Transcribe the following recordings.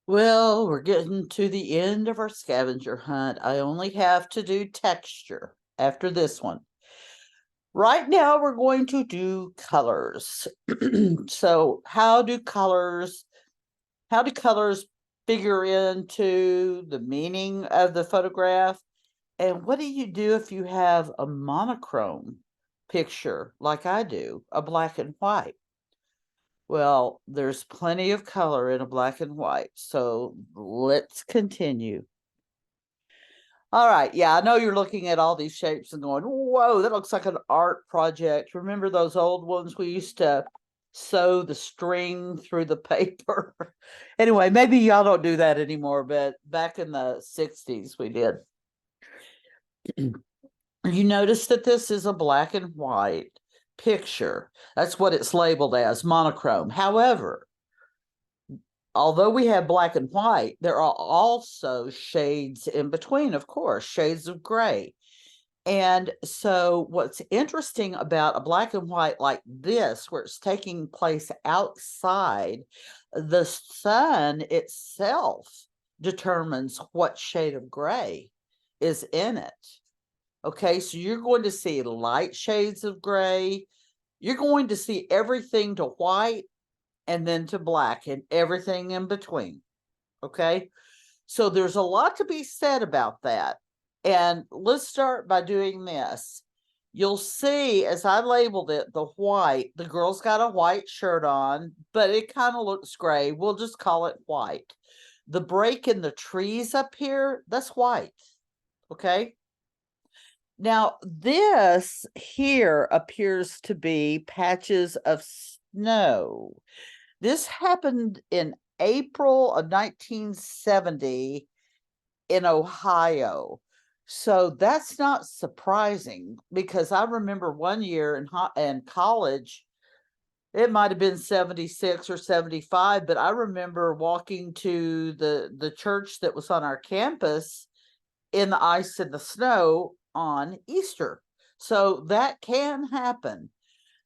Well, we're getting to the end of our scavenger hunt. I only have to do texture after this one. Right now, we're going to do colors. So, how do colors figure into the meaning of the photograph? And what do you do if you have a monochrome picture like I do, a black and white? Well, there's plenty of color in a black and white, so let's continue. All right, yeah, I know you're looking at all these shapes and going, "Whoa, that looks like an art project." Remember those old ones we used to sew the string through the paper? Anyway, maybe y'all don't do that anymore, but back in the 60s we did. You notice that this is a black and white picture. That's what it's labeled as, monochrome. However, although we have black and white, there are also shades in between, of course, shades of gray. And so, what's interesting about a black and white like this, where it's taking place outside, the sun itself determines what shade of gray is in it. Okay, so you're going to see light shades of gray. You're going to see everything to white and then to black and everything in between. Okay. So there's a lot to be said about that. And let's start by doing this. You'll see as I labeled it, the white, the girl's got a white shirt on, but it kind of looks gray. We'll just call it white. The break in the trees up here, that's white. Okay. Now, this here appears to be patches of snow. This happened in April of 1970 in Ohio. So that's not surprising because I remember one year in college, it might have been 76 or 75, but I remember walking to the church that was on our campus in the ice and the snow on Easter. So that can happen.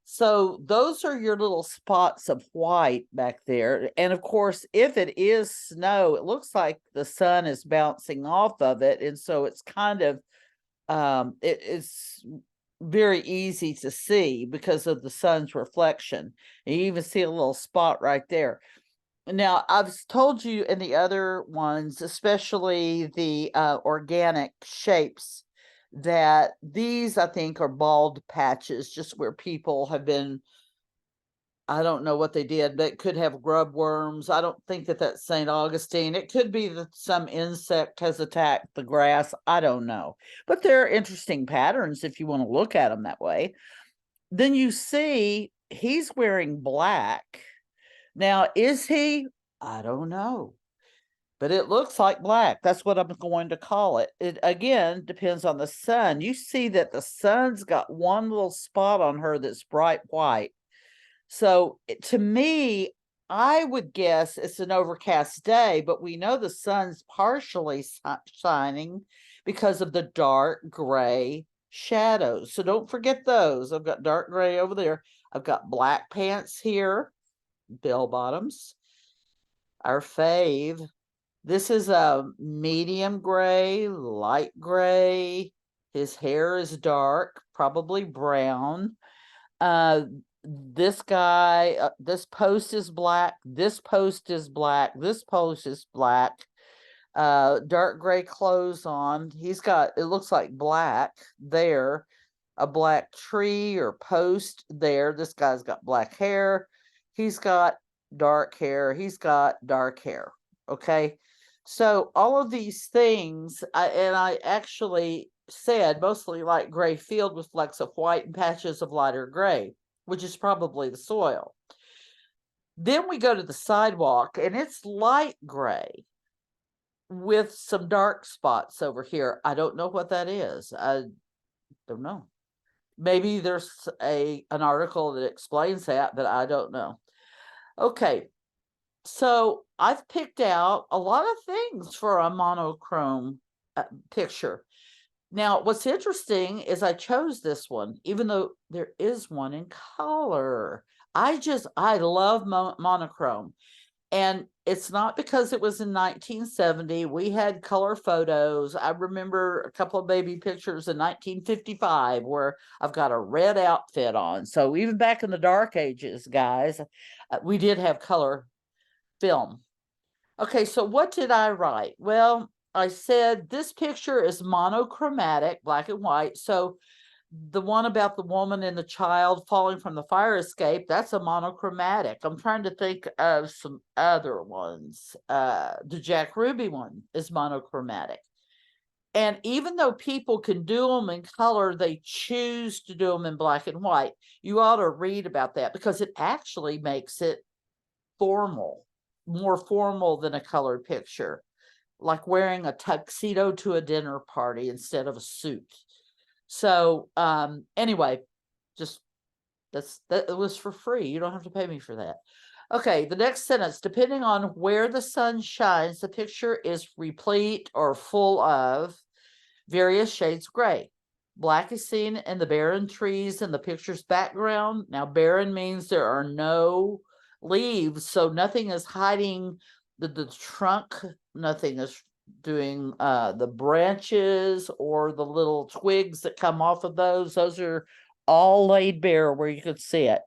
So those are your little spots of white back there. And of course, if it is snow, it looks like the sun is bouncing off of it. And so it's kind of it is very easy to see because of the sun's reflection. And you even see a little spot right there. Now, I've told you in the other ones, especially the organic shapes, that these I think are bald patches, just where people have been. I don't know what they did, but it could have grub worms. I don't think that that's St. Augustine. It could be that some insect has attacked the grass. I don't know. But they're interesting patterns if you want to look at them that way. Then you see he's wearing black. Now, is he? I don't know. But it looks like black. That's what I'm going to call it. It again depends on the sun. You see that the sun's got one little spot on her that's bright white. So to me, I would guess it's an overcast day, but we know the sun's partially shining because of the dark gray shadows. So don't forget those. I've got dark gray over there. I've got black pants here, bell bottoms. Our fave. This is a medium gray, light gray. His hair is dark, probably brown. Uh, this guy, this post is black. This post is black. This post is black. Dark gray clothes on. He's got, it looks like black there, a black tree or post there. This guy's got black hair. He's got dark hair. He's got dark hair. Okay. So all of these things, and I actually said mostly light gray field with flecks of white and patches of lighter gray, which is probably the soil. Then we go to the sidewalk and it's light gray with some dark spots over here. I don't know what that is. I don't know. Maybe there's an article that explains that, but I don't know. Okay. So I've picked out a lot of things for a monochrome picture. Now, what's interesting is I chose this one, even though there is one in color. I love monochrome. And it's not because it was in 1970. We had color photos. I remember a couple of baby pictures in 1955 where I've got a red outfit on. So even back in the dark ages, guys, we did have color film. Okay, so what did I write? Well, I said this picture is monochromatic, black and white. So the one about the woman and the child falling from the fire escape, that's a monochromatic. I'm trying to think of some other ones. The Jack Ruby one is monochromatic. And even though people can do them in color, they choose to do them in black and white. You ought to read about that because it actually makes it formal, more formal than a colored picture, like wearing a tuxedo to a dinner party instead of a suit. So anyway, just that was for free. You don't have to pay me for that. Okay, the next sentence, depending on where the sun shines, the picture is replete or full of various shades of gray. Black is seen in the barren trees in the picture's background. Now, barren means there are no leaves, so nothing is hiding the trunk, nothing is doing the branches or the little twigs that come off of those. Those are all laid bare where you could see it.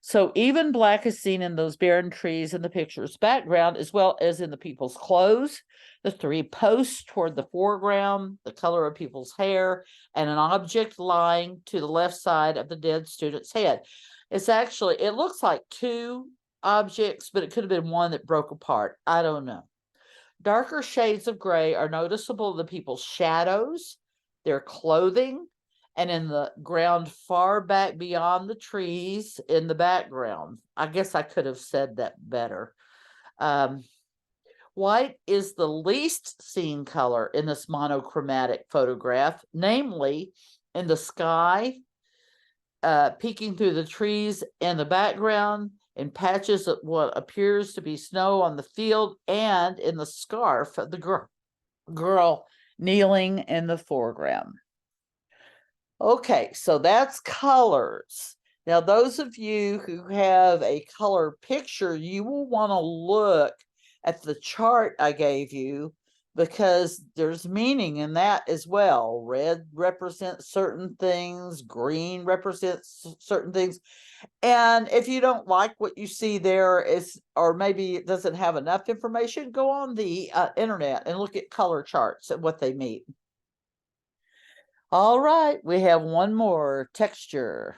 So even black is seen in those barren trees in the picture's background, as well as in the people's clothes, the three posts toward the foreground, the color of people's hair, and an object lying to the left side of the dead student's head. It's actually, it looks like two objects, but it could have been one that broke apart. I don't know. Darker shades of gray are noticeable in the people's shadows, their clothing, and in the ground far back beyond the trees in the background. I guess I could have said that better. White is the least seen color in this monochromatic photograph, namely in the sky, peeking through the trees in the background, in patches of what appears to be snow on the field, and in the scarf of the girl kneeling in the foreground. Okay, so that's colors. Now, those of you who have a color picture, you will want to look at the chart I gave you because there's meaning in that as well. Red represents certain things, green represents certain things. And if you don't like what you see there, or maybe it doesn't have enough information, go on the internet and look at color charts and what they mean. All right, we have one more texture.